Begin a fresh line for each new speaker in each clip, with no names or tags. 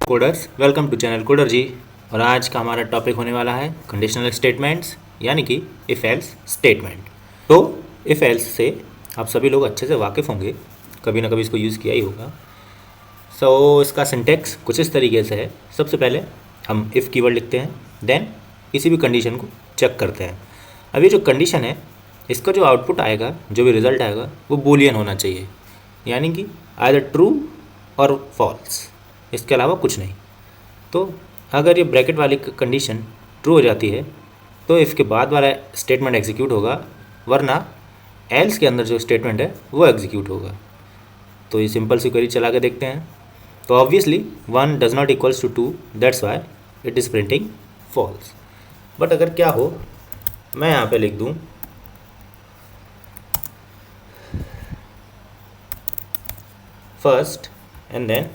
Coders, welcome to channel coder ji. और आज का हमारा टॉपिक होने वाला है कंडीशनल स्टेटमेंट्स यानी कि इफ़ एल्स स्टेटमेंट। तो इफ़ एल्स से आप सभी लोग अच्छे से वाकिफ़ होंगे, कभी ना कभी इसको यूज़ किया ही होगा। इसका सिंटेक्स कुछ इस तरीके से है। सबसे पहले हम इफ़ कीवर्ड लिखते हैं, देन किसी भी कंडीशन को चेक करते हैं। अब ये जो कंडीशन है, इसका जो आउटपुट आएगा, जो भी रिज़ल्ट आएगा, वो बूलियन होना चाहिए, यानी कि आइदर ट्रू और फॉल्स, इसके अलावा कुछ नहीं। तो अगर ये ब्रैकेट वाली कंडीशन ट्रू हो जाती है तो इफ़ के बाद वाला स्टेटमेंट एग्जीक्यूट होगा, वरना एल्स के अंदर जो स्टेटमेंट है वो एग्जीक्यूट होगा। तो ये सिंपल सी क्वेरी चला के देखते हैं। तो obviously 1 does not equals to 2, that's why it is printing false. But अगर क्या हो, मैं यहाँ पे लिख दूँ फर्स्ट एंड देन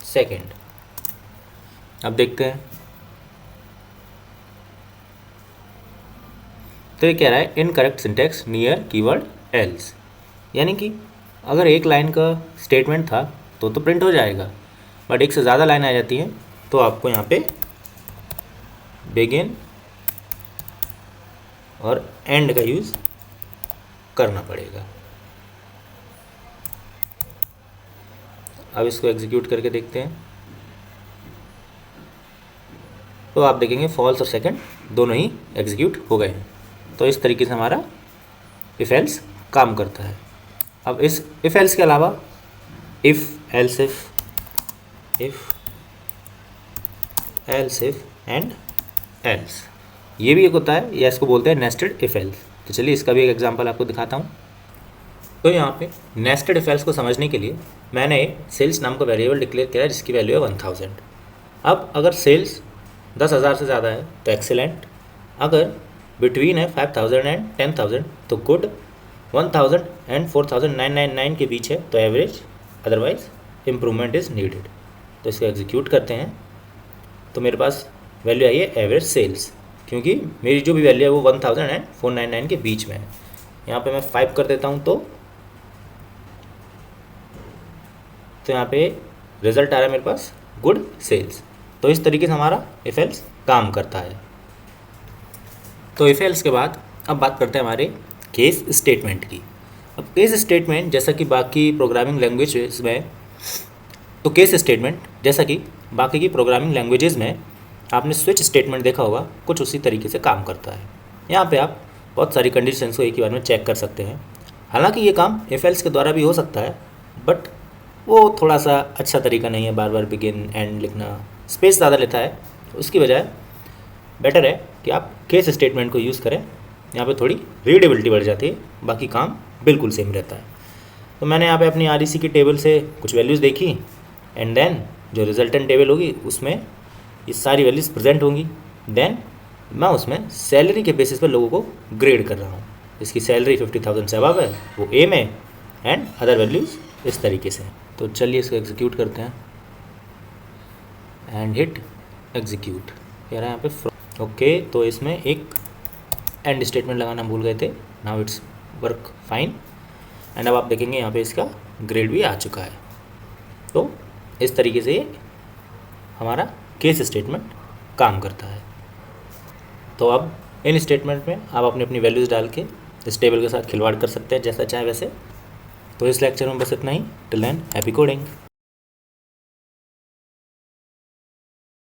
सेकेंड। अब देखते हैं। तो ये कह रहा है incorrect syntax near keyword else, यानी कि अगर एक लाइन का स्टेटमेंट था तो प्रिंट हो जाएगा, बट एक से ज़्यादा लाइन आ जाती है तो आपको यहाँ पे बिगिन और एंड का यूज़ करना पड़ेगा। अब इसको एग्जीक्यूट करके देखते हैं। तो आप देखेंगे फॉल्स और सेकंड दोनों ही एग्जीक्यूट हो गए हैं। तो इस तरीके से हमारा इफ़ एल्स काम करता है। अब इस इफ़ एल्स के अलावा if else if and else, ये भी एक होता है, या इसको बोलते हैं नेस्टेड इफ़ एल्स। तो चलिए इसका भी एक एग्जांपल आपको दिखाता हूँ। तो यहाँ पे नेस्टेड इफ़ एल्स को समझने के लिए मैंने सेल्स नाम का वेरिएबल डिक्लेयर किया है जिसकी वैल्यू है 1000। अब अगर सेल्स 10,000 से ज़्यादा है तो एक्सेलेंट, अगर बिटवीन है 5,000 एंड 10,000 तो गुड, 1,000 एंड 4,999 के बीच है तो average, otherwise improvement is needed. तो इसको एग्जीक्यूट करते हैं। तो मेरे पास वैल्यू आई है एवरेज सेल्स, क्योंकि मेरी जो भी वैल्यू है वो 1,000 एंड 499 के बीच में है। यहाँ पे मैं 5 कर देता हूँ तो यहाँ पे रिजल्ट आ रहा है मेरे पास गुड सेल्स। तो इस तरीके से हमारा इफ एल्स काम करता है। तो इफ एल्स के बाद अब बात करते हैं हमारे केस स्टेटमेंट की। अब केस स्टेटमेंट जैसा कि बाकी प्रोग्रामिंग लैंग्वेजेस में, तो केस स्टेटमेंट जैसा कि बाकी की प्रोग्रामिंग लैंग्वेजेस में आपने स्विच स्टेटमेंट देखा होगा, कुछ उसी तरीके से काम करता है। यहाँ पे आप बहुत सारी कंडीशंस को एक ही बार में चेक कर सकते हैं। हालांकि ये काम इफ एल्स के द्वारा भी हो सकता है, बट वो थोड़ा सा अच्छा तरीका नहीं है। बार बार बिगिन एंड लिखना स्पेस ज़्यादा लेता है। उसकी बजाय बेटर है कि आप केस स्टेटमेंट को यूज़ करें। यहाँ पे थोड़ी रीडेबिलिटी बढ़ जाती है, बाकी काम बिल्कुल सेम रहता है। तो मैंने यहाँ पे अपनी REC की टेबल से कुछ वैल्यूज़ देखी, एंड देन जो रिजल्टेंट टेबल होगी उसमें ये सारी वैल्यूज़ प्रेजेंट होंगी। देन मैं उसमें सैलरी के बेसिस पर लोगों को ग्रेड कर रहा हूँ। इसकी सैलरी 50,000 से अबव है, वो ए में, एंड अदर वैल्यूज़ इस तरीके से। तो चलिए इसको एग्जीक्यूट करते हैं एंड हिट एग्जीक्यूट। कह रहा है यहाँ पे ओके। तो इसमें एक एंड स्टेटमेंट लगाना भूल गए थे, now it's work fine. And अब आप देखेंगे यहाँ पे इसका ग्रेड भी आ चुका है। तो इस तरीके से हमारा केस स्टेटमेंट काम करता है। तो अब इन स्टेटमेंट में आप अपनी अपनी वैल्यूज़ डाल के इस टेबल के साथ खिलवाड़ कर सकते हैं जैसा चाहे वैसे। तो इस लेक्चर में बस इतना ही। Till then happy coding.